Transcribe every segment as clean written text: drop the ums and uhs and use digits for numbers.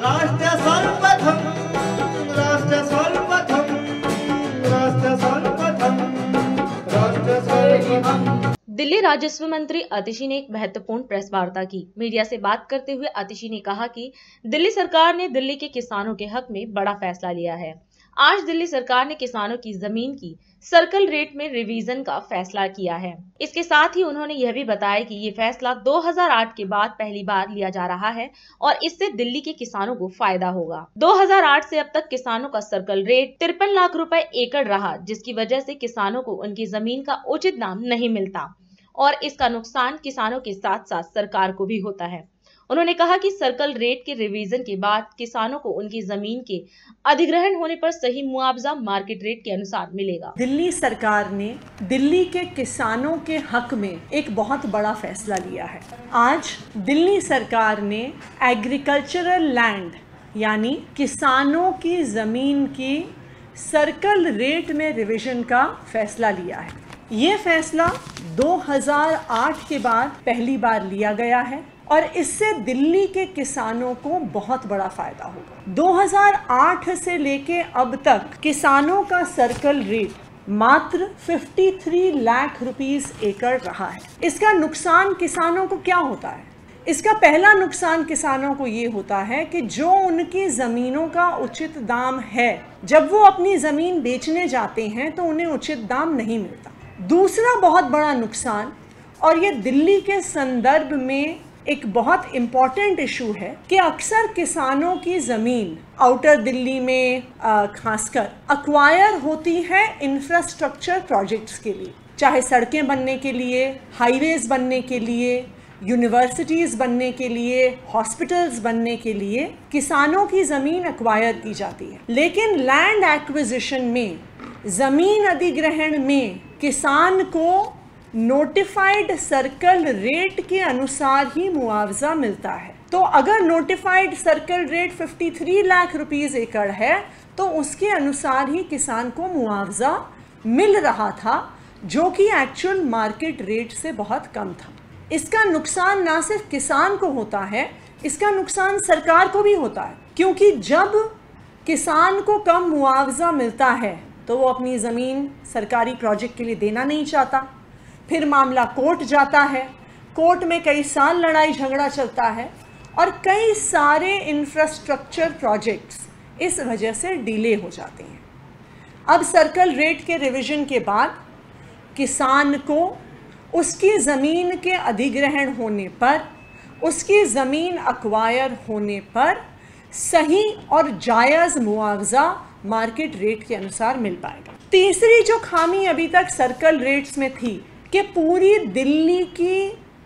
राष्ट्र सर्वप्रथम, राष्ट्र सर्वप्रथम, राष्ट्र सर्वप्रथम, राष्ट्र सर्वप्रथम। दिल्ली राजस्व मंत्री आतिशी ने एक महत्वपूर्ण प्रेस वार्ता की। मीडिया से बात करते हुए आतिशी ने कहा कि दिल्ली सरकार ने दिल्ली के किसानों के हक में बड़ा फैसला लिया है। आज दिल्ली सरकार ने किसानों की जमीन की सर्कल रेट में रिवीजन का फैसला किया है। इसके साथ ही उन्होंने यह भी बताया कि ये फैसला 2008 के बाद पहली बार लिया जा रहा है और इससे दिल्ली के किसानों को फायदा होगा। 2008 से अब तक किसानों का सर्कल रेट 53 लाख रुपए एकड़ रहा, जिसकी वजह से किसानों को उनकी जमीन का उचित दाम नहीं मिलता और इसका नुकसान किसानों के साथ साथ सरकार को भी होता है। उन्होंने कहा कि सर्कल रेट के रिवीजन के बाद किसानों को उनकी जमीन के अधिग्रहण होने पर सही मुआवजा मार्केट रेट के अनुसार मिलेगा। दिल्ली सरकार ने दिल्ली के किसानों के हक में एक बहुत बड़ा फैसला लिया है। आज दिल्ली सरकार ने एग्रीकल्चरल लैंड यानी किसानों की जमीन की सर्कल रेट में रिवीजन का फैसला लिया है। ये फैसला 2008 के बाद पहली बार लिया गया है और इससे दिल्ली के किसानों को बहुत बड़ा फायदा होगा। 2008 से लेके अब तक किसानों का सर्कल रेट मात्र 53 लाख रुपीस एकड़ रहा है। इसका नुकसान किसानों को क्या होता है? इसका पहला नुकसान किसानों को ये होता है कि जो उनकी ज़मीनों का उचित दाम है, जब वो अपनी ज़मीन बेचने जाते हैं तो उन्हें उचित दाम नहीं मिलता। दूसरा बहुत बड़ा नुकसान, और ये दिल्ली के संदर्भ में एक बहुत इम्पॉर्टेंट इशू है, कि अक्सर किसानों की ज़मीन आउटर दिल्ली में खासकर अक्वायर होती है इंफ्रास्ट्रक्चर प्रोजेक्ट्स के लिए, चाहे सड़कें बनने के लिए, हाईवेज बनने के लिए, यूनिवर्सिटीज़ बनने के लिए, हॉस्पिटल्स बनने के लिए किसानों की ज़मीन एक्वायर की जाती है। लेकिन लैंड एक्विजिशन में, ज़मीन अधिग्रहण में किसान को नोटिफाइड सर्कल रेट के अनुसार ही मुआवजा मिलता है। तो अगर notified circle rate 53 lakh rupees एकड़ है तो उसके अनुसार ही किसान को मुआवजा मिल रहा था, जो कि एक्चुअल मार्केट रेट से बहुत कम था। इसका नुकसान ना सिर्फ किसान को होता है, इसका नुकसान सरकार को भी होता है, क्योंकि जब किसान को कम मुआवजा मिलता है तो वो अपनी ज़मीन सरकारी प्रोजेक्ट के लिए देना नहीं चाहता, फिर मामला कोर्ट जाता है, कोर्ट में कई साल लड़ाई झगड़ा चलता है और कई सारे इंफ्रास्ट्रक्चर प्रोजेक्ट्स इस वजह से डिले हो जाते हैं। अब सर्कल रेट के रिवीजन के बाद किसान को उसकी ज़मीन के अधिग्रहण होने पर, उसकी ज़मीन एक्वायर होने पर सही और जायज़ मुआवजा मार्केट रेट के अनुसार मिल पाएगा। तीसरी जो खामी अभी तक सर्कल रेट्स में थी कि पूरी दिल्ली की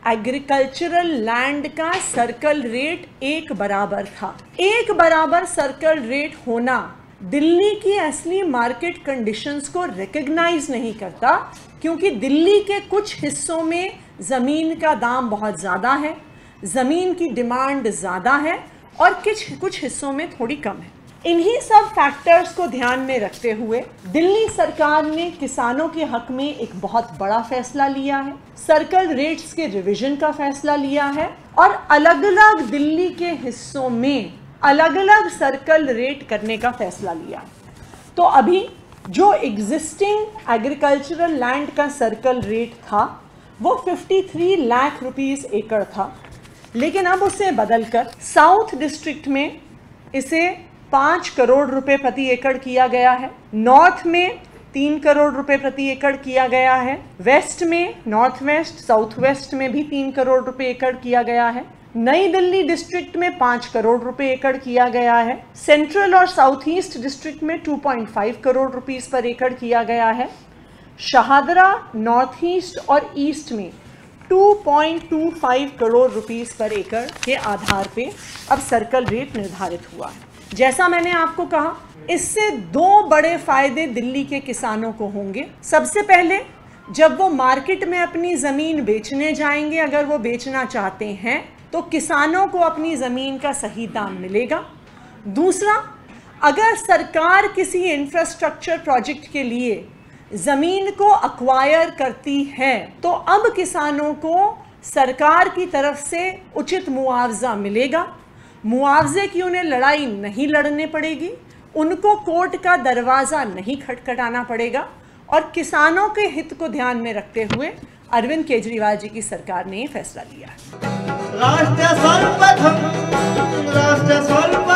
एग्रीकल्चरल लैंड का सर्कल रेट एक बराबर था। एक बराबर सर्कल रेट होना दिल्ली की असली मार्केट कंडीशंस को रिकॉग्नाइज नहीं करता, क्योंकि दिल्ली के कुछ हिस्सों में ज़मीन का दाम बहुत ज़्यादा है, ज़मीन की डिमांड ज़्यादा है और कुछ हिस्सों में थोड़ी कम है। इन्हीं सब फैक्टर्स को ध्यान में रखते हुए दिल्ली सरकार ने किसानों के हक में एक बहुत बड़ा फैसला लिया है, सर्कल रेट्स के रिवीजन का फैसला लिया है और अलग अलग दिल्ली के हिस्सों में अलग अलग सर्कल रेट करने का फैसला लिया। तो अभी जो एग्जिस्टिंग एग्रीकल्चरल लैंड का सर्कल रेट था वो 53 लाख रुपीस एकड़ था, लेकिन अब उसे बदलकर साउथ डिस्ट्रिक्ट में इसे 5 करोड़ रुपए प्रति एकड़ किया गया है, नॉर्थ में 3 करोड़ रुपए प्रति एकड़ किया गया है, वेस्ट में, नॉर्थ वेस्ट, साउथ वेस्ट में भी 3 करोड़ रुपए एकड़ किया गया है, नई दिल्ली डिस्ट्रिक्ट में 5 करोड़ रुपए एकड़ किया गया है, सेंट्रल और साउथ ईस्ट डिस्ट्रिक्ट में 2.5 करोड़ रुपीस पर एकड़ किया गया है, शाहदरा, नॉर्थ ईस्ट और ईस्ट में 2.25 करोड़ रुपीस पर एकड़ के आधार पे अब सर्कल रेट निर्धारित हुआ है। जैसा मैंने आपको कहा, इससे 2 बड़े फायदे दिल्ली के किसानों को होंगे। सबसे पहले, जब वो मार्केट में अपनी ज़मीन बेचने जाएंगे, अगर वो बेचना चाहते हैं तो किसानों को अपनी ज़मीन का सही दाम मिलेगा। दूसरा, अगर सरकार किसी इंफ्रास्ट्रक्चर प्रोजेक्ट के लिए ज़मीन को एक्वायर करती है तो अब किसानों को सरकार की तरफ से उचित मुआवजा मिलेगा। मुआवजे की उन्हें लड़ाई नहीं लड़ने पड़ेगी, उनको कोर्ट का दरवाज़ा नहीं खटखटाना पड़ेगा और किसानों के हित को ध्यान में रखते हुए अरविंद केजरीवाल जी की सरकार ने ये फैसला लिया है। राष्ट्र सर्वप्रथम, राष्ट्र सर्वप्रथम।